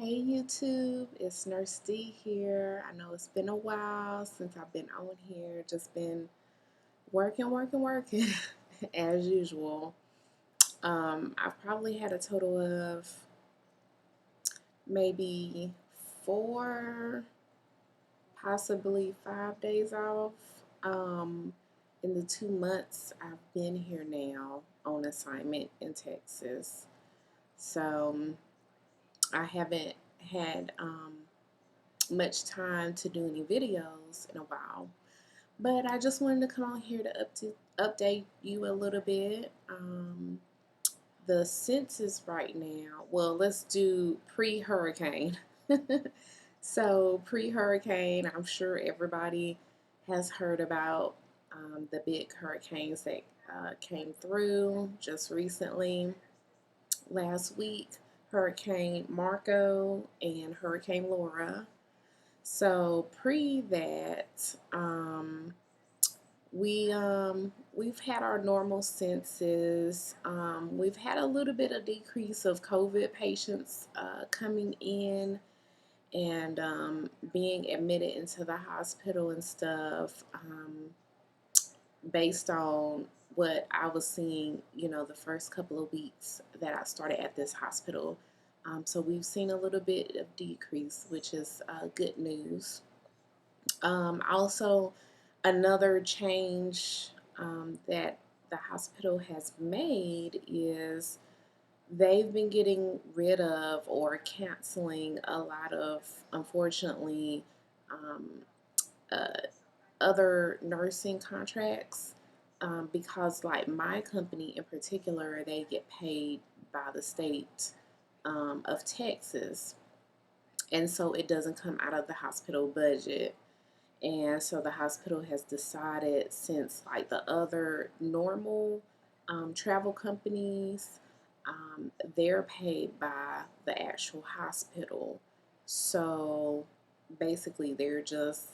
Hey YouTube, it's Nurse D here. I know it's been a while since I've been on here, just been working as usual. I've probably had a total of maybe 4, possibly 5 days off. Um, in the 2 months I've been here now on assignment in Texas. So I haven't had much time to do any videos in a while. But I just wanted to come on here to update you a little bit. The census right now, well, let's do pre-hurricane. So pre-hurricane, I'm sure everybody has heard about the big hurricanes that came through just recently. Last week, Hurricane Marco and Hurricane Laura. So pre that, we've had our normal census. We've had a little bit of decrease of COVID patients coming in and being admitted into the hospital and stuff, based on what I was seeing, the first couple of weeks that I started at this hospital. So we've seen a little bit of decrease, which is good news. Also, another change that the hospital has made is they've been getting rid of or canceling a lot of, unfortunately, um, uh, other nursing contracts, because, like my company in particular, they get paid by the state of Texas, and so it doesn't come out of the hospital budget. And so the hospital has decided, since like the other normal travel companies, they're paid by the actual hospital. So basically, they're just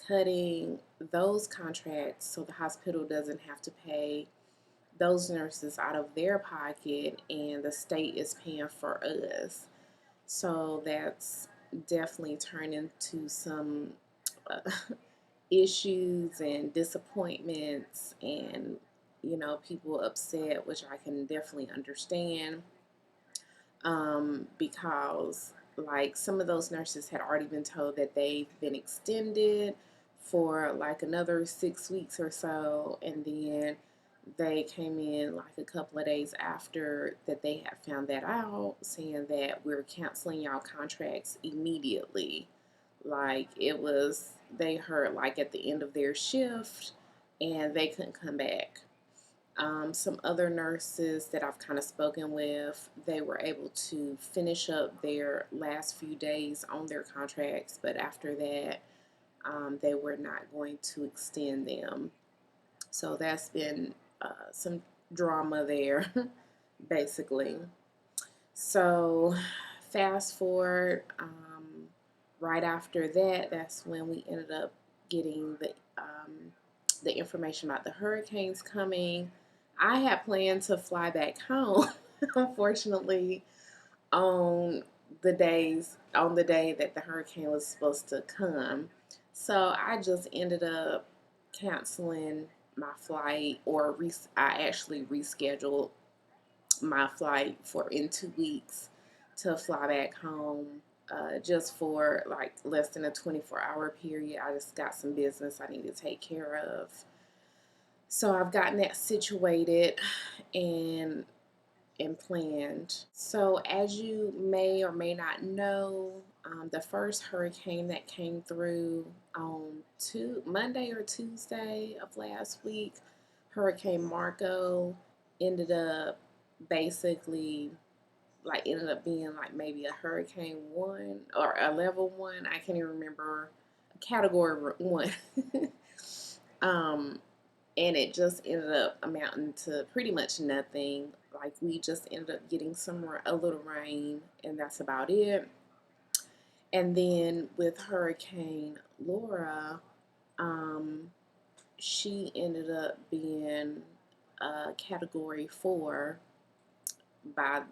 cutting those contracts so the hospital doesn't have to pay those nurses out of their pocket, and the state is paying for us. So that's definitely turned into some uh, issues and disappointments, and people upset, which I can definitely understand, because like some of those nurses had already been told that they've been extended for like another 6 weeks or so, and then they came in like a couple of days after that they had found that out, saying that we're canceling y'all contracts immediately. Like it was, they heard like at the end of their shift and they couldn't come back. Some other nurses that I've kind of spoken with, they were able to finish up their last few days on their contracts, but after that, they were not going to extend them. So that's been some drama there, basically. So fast forward, right after that, that's when we ended up getting the information about the hurricanes coming. I had planned to fly back home, unfortunately, on on the day that the hurricane was supposed to come. So I just ended up canceling my flight, or I actually rescheduled my flight for in 2 weeks to fly back home, just for like less than a 24-hour period. I just got some business I need to take care of. So I've gotten that situated and planned. So as you may or may not know, the first hurricane that came through on Monday or Tuesday of last week, Hurricane Marco, ended up basically ended up being like maybe a hurricane 1 or a level 1. I can't even remember, category 1. um, and it just ended up amounting to pretty much nothing. Like we just ended up getting a little rain, and that's about it. And then with Hurricane Laura, um, she ended up being Category 4, by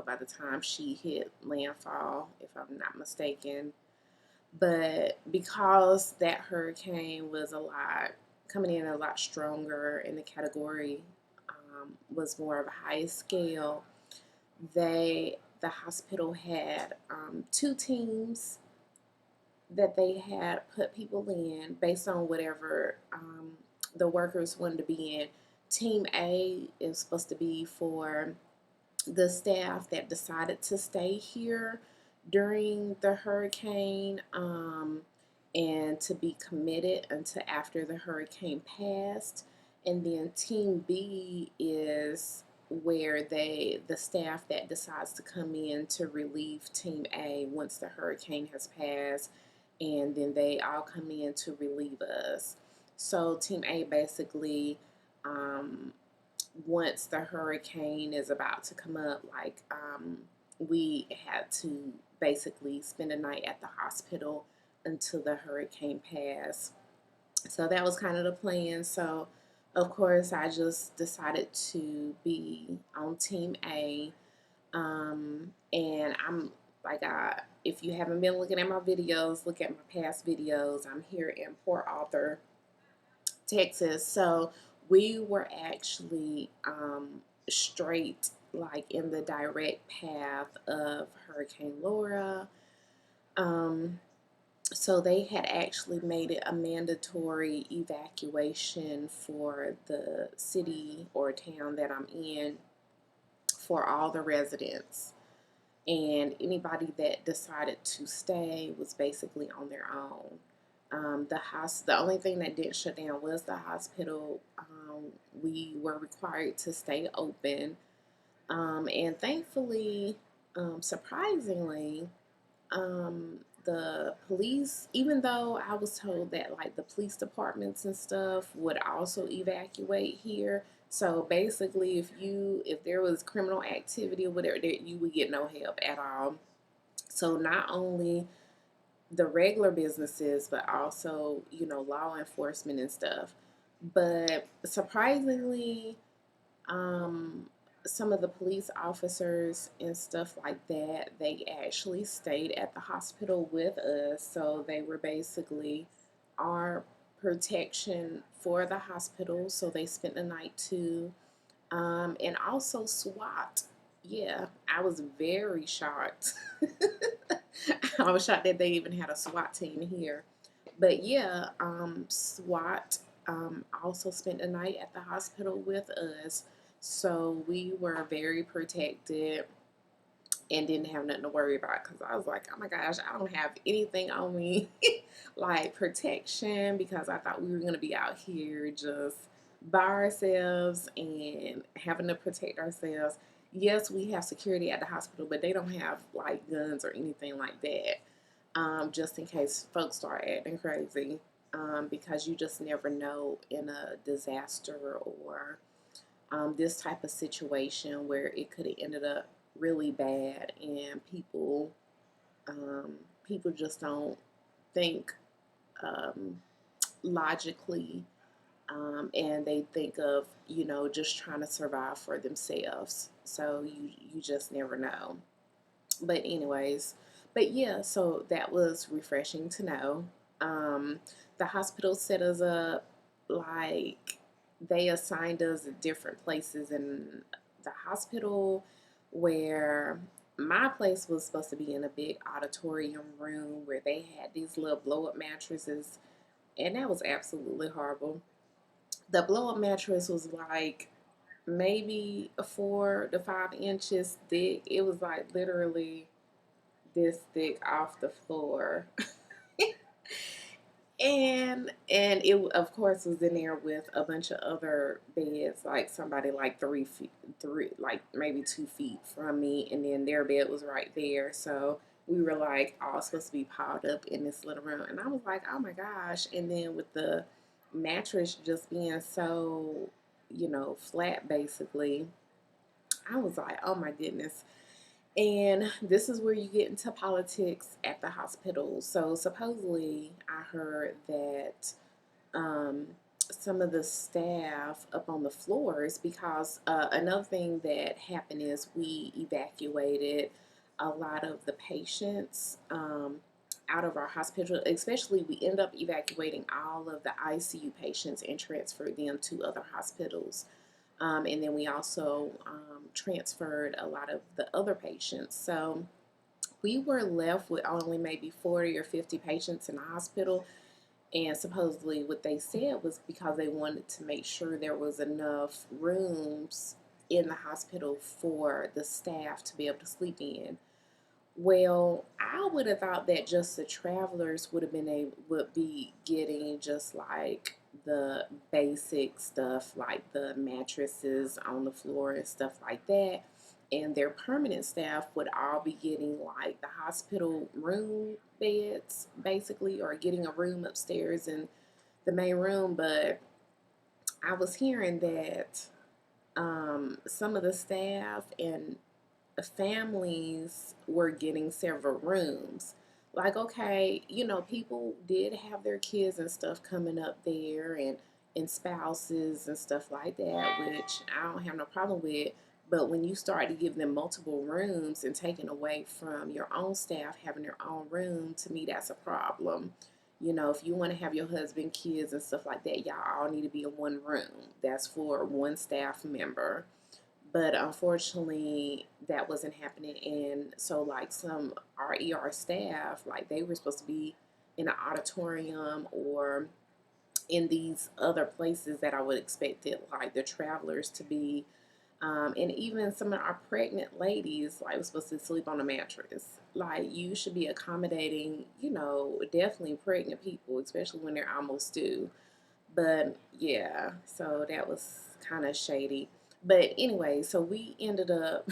by the time she hit landfall, if I'm not mistaken. But because that hurricane was a lot coming in a lot stronger, and the category was more of a high scale, the hospital had two teams that they had put people in based on whatever the workers wanted to be in. Team A is supposed to be for the staff that decided to stay here during the hurricane, and to be committed until after the hurricane passed. And then Team B is where the staff that decides to come in to relieve Team A once the hurricane has passed, and then they all come in to relieve us. So Team A basically, um, once the hurricane is about to come up, like we had to basically spend a night at the hospital until the hurricane passed. So that was kind of the plan. So of course I just decided to be on Team A. And I'm like, if you haven't been looking at my videos, look at my past videos. I'm here in Port Arthur, Texas. So we were actually straight, like in the direct path of Hurricane Laura. Um, so they had actually made it a mandatory evacuation for the city or town that I'm in for all the residents. And anybody that decided to stay was basically on their own. The only thing that didn't shut down was the hospital. We were required to stay open, and thankfully, surprisingly, the police, even though I was told that like the police departments and stuff would also evacuate here. So basically, if there was criminal activity or whatever, you would get no help at all. So not only the regular businesses, but also, law enforcement and stuff. But surprisingly, um, some of the police officers and stuff like that, they actually stayed at the hospital with us. So they were basically our protection for the hospital. So they spent the night too. And also SWAT. Yeah, I was very shocked. I was shocked that they even had a SWAT team here. But yeah, SWAT also spent the night at the hospital with us. So we were very protected and didn't have nothing to worry about, because I was like, oh my gosh, I don't have anything on me like protection, because I thought we were going to be out here just by ourselves and having to protect ourselves. Yes, we have security at the hospital, but they don't have like guns or anything like that, just in case folks start acting crazy, because you just never know in a disaster or this type of situation where it could have ended up really bad, and um, people just don't think um, logically, and they think of just trying to survive for themselves. So you just never know. But anyways, but yeah, so that was refreshing to know. Um, the hospital set us up, like they assigned us different places in the hospital, where my place was supposed to be in a big auditorium room where they had these little blow up mattresses, and that was absolutely horrible. The blow up mattress was like maybe 4 to 5 inches thick. It was like literally this thick off the floor. And it of course was in there with a bunch of other beds, like somebody like 3 feet, three, like maybe 2 feet from me, and then their bed was right there. So we were like all supposed to be piled up in this little room, and I was like, oh my gosh. And then with the mattress just being so flat, basically, I was like, oh my goodness. And this is where you get into politics at the hospital. So supposedly, I heard that um, some of the staff up on the floors because another thing that happened is we evacuated a lot of the patients out of our hospital. Especially, we end up evacuating all of the ICU patients and transferred them to other hospitals. And then we also transferred a lot of the other patients. So we were left with only maybe 40 or 50 patients in the hospital. And supposedly, what they said was because they wanted to make sure there was enough rooms in the hospital for the staff to be able to sleep in. Well, I would have thought that just the travelers would be getting just like the basic stuff, like the mattresses on the floor and stuff like that, and their permanent staff would all be getting like the hospital room beds, basically, or getting a room upstairs in the main room. But I was hearing that some of the staff and families were getting several rooms. Like, okay, people did have their kids and stuff coming up there, and spouses and stuff like that, which I don't have no problem with. But when you start to give them multiple rooms and taking away from your own staff having their own room, to me, that's a problem. If you want to have your husband, kids, and stuff like that, y'all all need to be in one room. That's for one staff member. But unfortunately, that wasn't happening. And so, like, some RER staff, like, they were supposed to be in an auditorium or in these other places that I would expect it, like the travelers to be. And even some of our pregnant ladies, like, was supposed to sleep on a mattress. Like, you should be accommodating, definitely pregnant people, especially when they're almost due. But yeah, so that was kind of shady. But anyway, so we ended up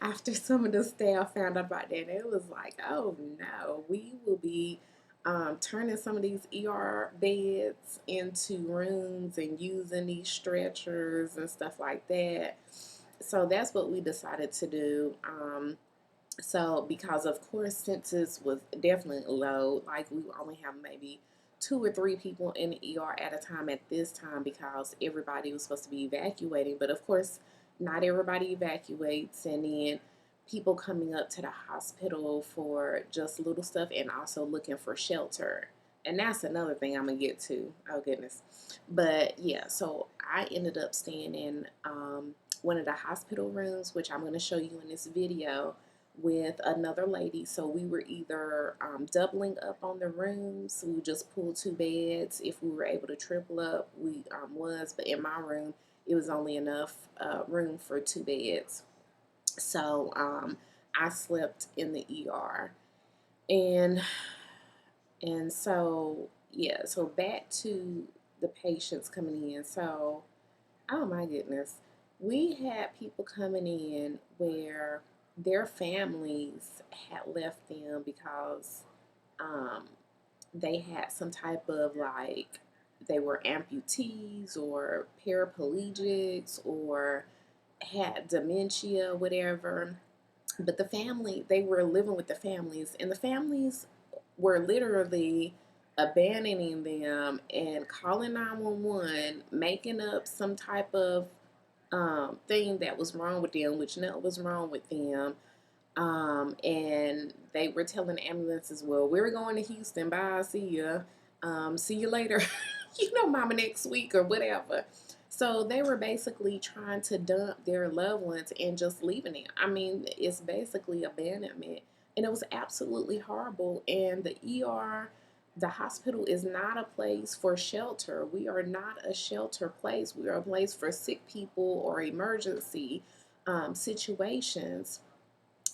after some of the staff found out about that, it was like, oh no, we will be turning some of these ER beds into rooms and using these stretchers and stuff like that. So that's what we decided to do. So because of course census was definitely low, like we only have maybe 2 or 3 people in the ER at a time at this time because everybody was supposed to be evacuating. But of course, not everybody evacuates, and then people coming up to the hospital for just little stuff and also looking for shelter. And that's another thing I'm gonna get to. Oh goodness. But yeah, so I ended up staying in one of the hospital rooms, which I'm gonna show you in this video, with another lady. So we were either doubling up on the rooms. So we just pulled 2 beds. If we were able to triple up, we was. But in my room, it was only enough room for 2 beds. So I slept in the ER. And so yeah, so back to the patients coming in. So, oh my goodness, we had people coming in where their families had left them because um, they had some type of, like, they were amputees or paraplegics or had dementia, whatever. But the family, they were living with the families, and the families were literally abandoning them and calling 911, making up some type of thing that was wrong with them, which nothing was wrong with them. And they were telling ambulances, well, we're going to Houston. Bye. See ya. See you later. Mama, next week or whatever. So they were basically trying to dump their loved ones and just leaving it. I mean, it's basically abandonment. And it was absolutely horrible. And the ER, the hospital, is not a place for shelter. We are not a shelter place. We are a place for sick people or emergency situations.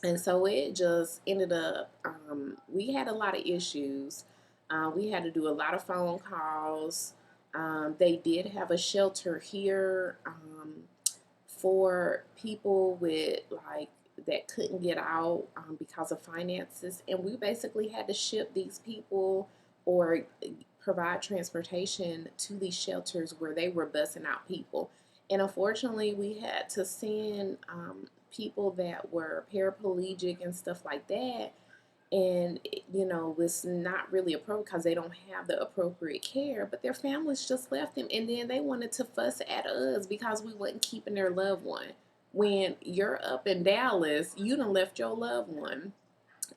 And so it just ended up, we had a lot of issues. We had to do a lot of phone calls. They did have a shelter here for people with, like, that couldn't get out because of finances. And we basically had to ship these people or provide transportation to these shelters where they were bussing out people. And unfortunately, we had to send people that were paraplegic and stuff like that. And you know, it's not really appropriate because they don't have the appropriate care, but their families just left them, and then they wanted to fuss at us because we wasn't keeping their loved one. When you're up in Dallas, you done left your loved one.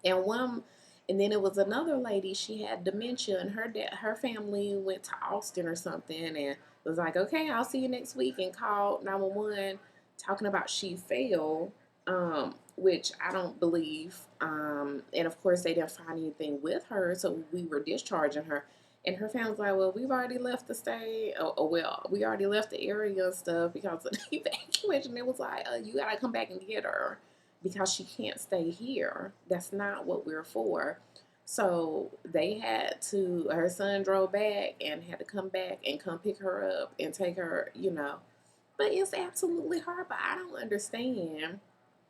And one, and then it was another lady, she had dementia, and her family went to Austin or something, and was like, okay, I'll see you next week, and called 911 talking about she fell, which I don't believe. And of course, they didn't find anything with her, so we were discharging her. And her family's like, well, we've already left the state. Well, we already left the area and stuff because of the evacuation. It was like, you gotta come back and get her because she can't stay here. That's not what we're for. So they had to, her son drove back and had to come back and come pick her up and take her, you know. But it's absolutely hard, but I don't understand,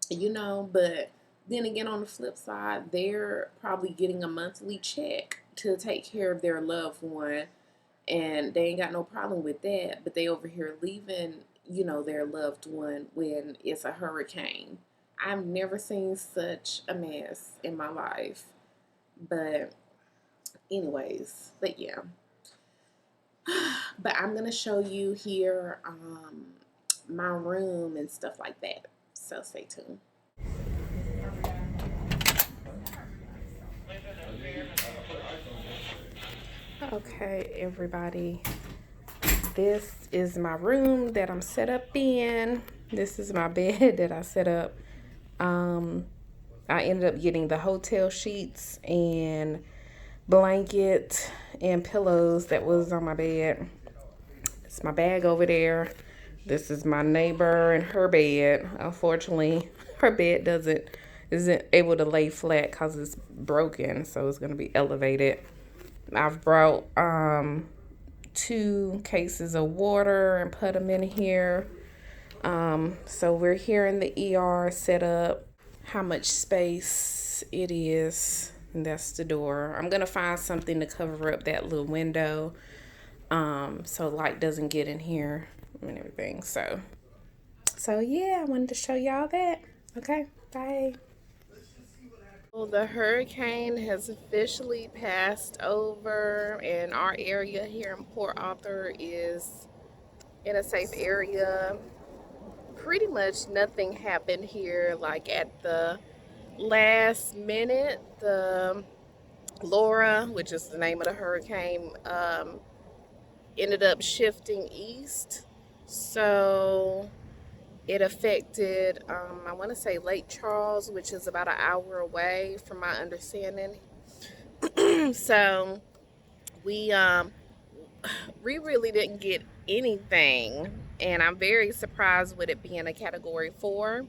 you know. But then again, on the flip side, they're probably getting a monthly check to take care of their loved one, and they ain't got no problem with that. But they over here leaving, you know, their loved one when it's a hurricane. I've never seen such a mess in my life. But anyways, but yeah. But I'm gonna show you here my room and stuff like that. So stay tuned. Okay, everybody. This is my room that I'm set up in. This is my bed that I set up. I ended up getting the hotel sheets and blanket and pillows that was on my bed. It's my bag over there. This is my neighbor and her bed. Unfortunately, her bed isn't able to lay flat because it's broken, so it's gonna be elevated. I've brought 2 cases of water and put them in here. So we're here in the ER set up. How much space it is, and that's the door. I'm gonna find something to cover up that little window, so light doesn't get in here and everything. So yeah, I wanted to show y'all that. Okay, bye. Well, the hurricane has officially passed over, and our area here in Port Arthur is in a safe area. Pretty much nothing happened here like at the last minute. The Laura, which is the name of the hurricane, ended up shifting east. So it affected, I want to say Lake Charles, which is about an hour away from my understanding. So we we really didn't get anything, and I'm very surprised with it being a category 4.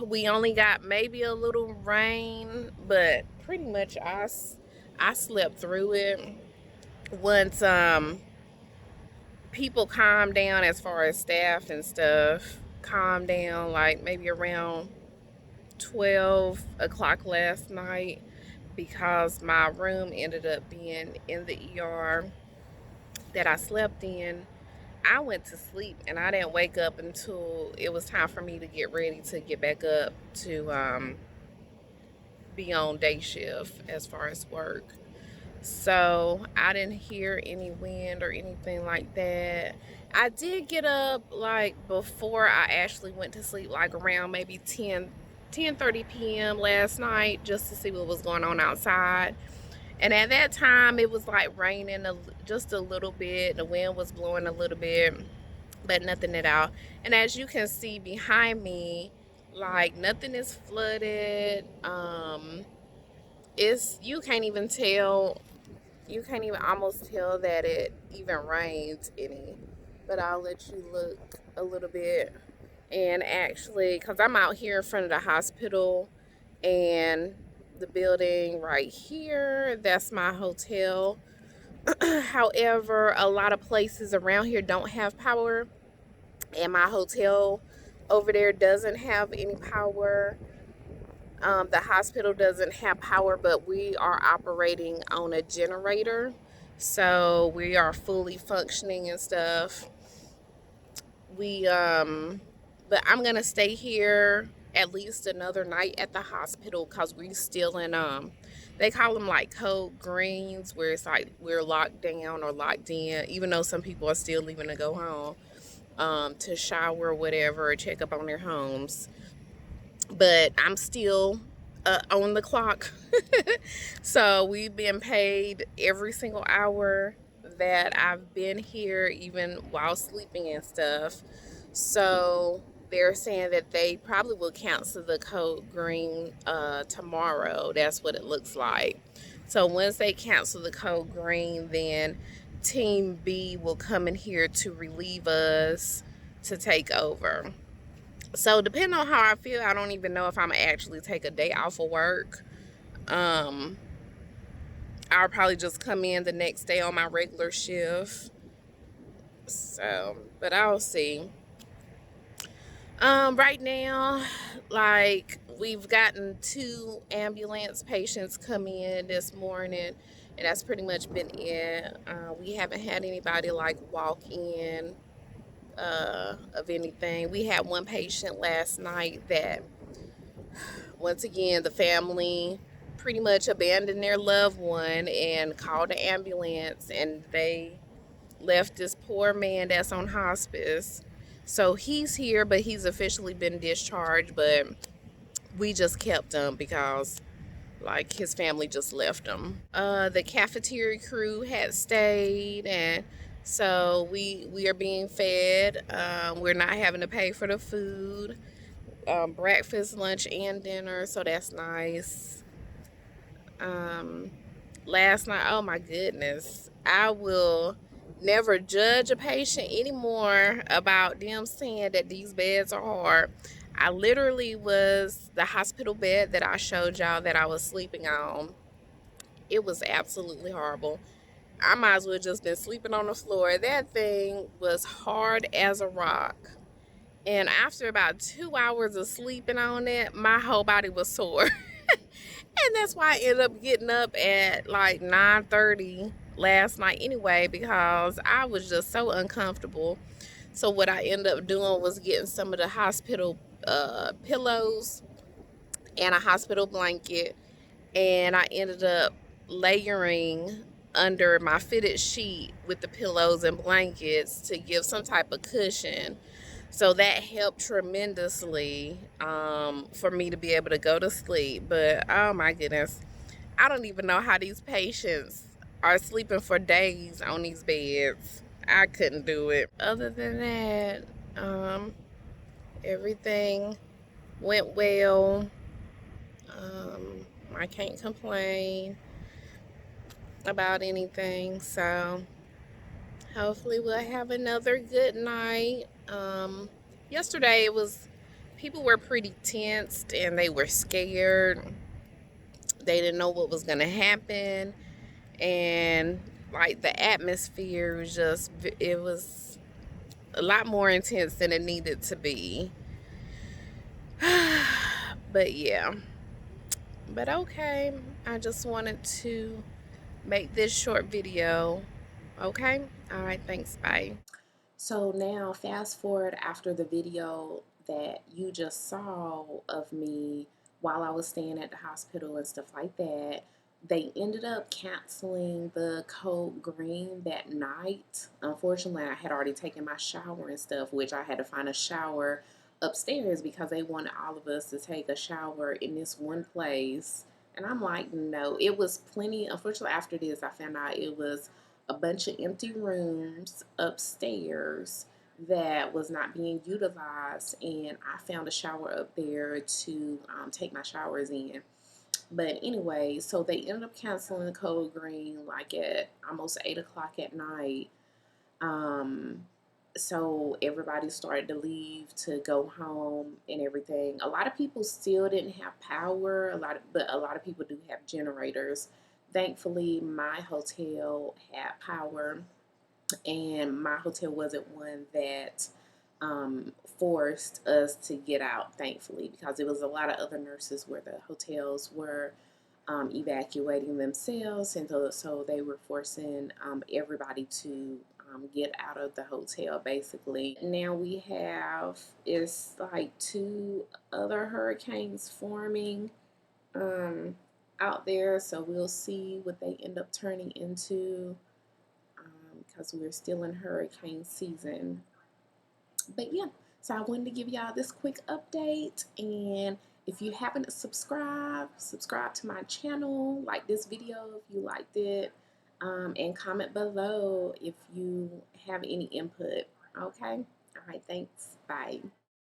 We only got maybe a little rain, but pretty much I slept through it. Once people calmed down, as far as staff and stuff calmed down, like maybe around 12 o'clock last night, because my room ended up being in the ER that I slept in. I went to sleep and I didn't wake up until it was time for me to get ready to get back up to be on day shift as far as work. So I didn't hear any wind or anything like that. I did get up like before I actually went to sleep, like around maybe 10:30 p.m. last night, just to see what was going on outside. And at that time, it was like raining just a little bit. The wind was blowing a little bit, but nothing at all. And as you can see behind me, like nothing is flooded. You can't even tell. You can't even almost tell that it even rains any. But I'll let you look a little bit. And actually, because I'm out here in front of the hospital, and the building right here, that's my hotel. However, a lot of places around here don't have power, and my hotel over there doesn't have any power. The hospital doesn't have power, but we are operating on a generator, so we are fully functioning and stuff. But I'm gonna stay here at least another night at the hospital, because we still in they call them like code greens, where it's like we're locked down or locked in, even though some people are still leaving to go home to shower or whatever, or check up on their homes. But I'm still on the clock. So we've been paid every single hour that I've been here, even while sleeping and stuff. So they're saying that they probably will cancel the code green tomorrow. That's what it looks like. So once they cancel the code green, then Team B will come in here to relieve us to take over. So depending on how I feel, I don't even know if I'm actually take a day off of work. Um, I'll probably just come in the next day on my regular shift. So, but I'll see. Right now, like, we've gotten 2 ambulance patients come in this morning, and that's pretty much been it. We haven't had anybody like walk in of anything. We had one patient last night that, once again, the family pretty much abandoned their loved one and called the ambulance, and they left this poor man that's on hospice. So he's here, but he's officially been discharged, but we just kept him because, like, his family just left him. The cafeteria crew had stayed, and so we are being fed. We're not having to pay for the food, breakfast, lunch, and dinner, so that's nice. Um, Last night, oh my goodness, I will never judge a patient anymore about them saying that these beds are hard. I literally was the hospital bed that I showed y'all that I was sleeping on. It was absolutely horrible. I might as well just been sleeping on the floor. That thing was hard as a rock. And after about 2 hours of sleeping on it, my whole body was sore. And that's why I ended up getting up at like 9:30 last night anyway, because I was just so uncomfortable. So what I ended up doing was getting some of the hospital pillows and a hospital blanket, and I ended up layering under my fitted sheet with the pillows and blankets to give some type of cushion. So that helped tremendously for me to be able to go to sleep. But oh my goodness, I don't even know how these patients are sleeping for days on these beds. I couldn't do it. Other than that, everything went well. I can't complain about anything. So hopefully we'll have another good night. Yesterday it was, people were pretty tensed and they were scared. They didn't know what was gonna happen, and like the atmosphere was just, it was a lot more intense than it needed to be. But yeah, but okay, I just wanted to make this short video. Okay, all right, thanks, bye. So now fast forward after the video that you just saw of me while I was staying at the hospital and stuff like that, they ended up canceling the code green that night. Unfortunately, I had already taken my shower and stuff, which I had to find a shower upstairs because they wanted all of us to take a shower in this one place. And I'm like, no, it was plenty. Unfortunately, after this, I found out it was a bunch of empty rooms upstairs that was not being utilized, and I found a shower up there to take my showers in. But anyway, so they ended up canceling the code green like at almost 8 o'clock at night. Um, so everybody started to leave to go home and everything. A lot of people still didn't have power. But a lot of people do have generators. Thankfully, my hotel had power, and my hotel wasn't one that forced us to get out, thankfully, because there was a lot of other nurses where the hotels were evacuating themselves, and so they were forcing everybody to get out of the hotel basically. Now we have, it's like two other hurricanes forming out there, so we'll see what they end up turning into because we're still in hurricane season. But yeah, so I wanted to give y'all this quick update. And if you haven't subscribed, subscribe to my channel, like this video if you liked it, and comment below if you have any input. Okay? All right, thanks. Bye.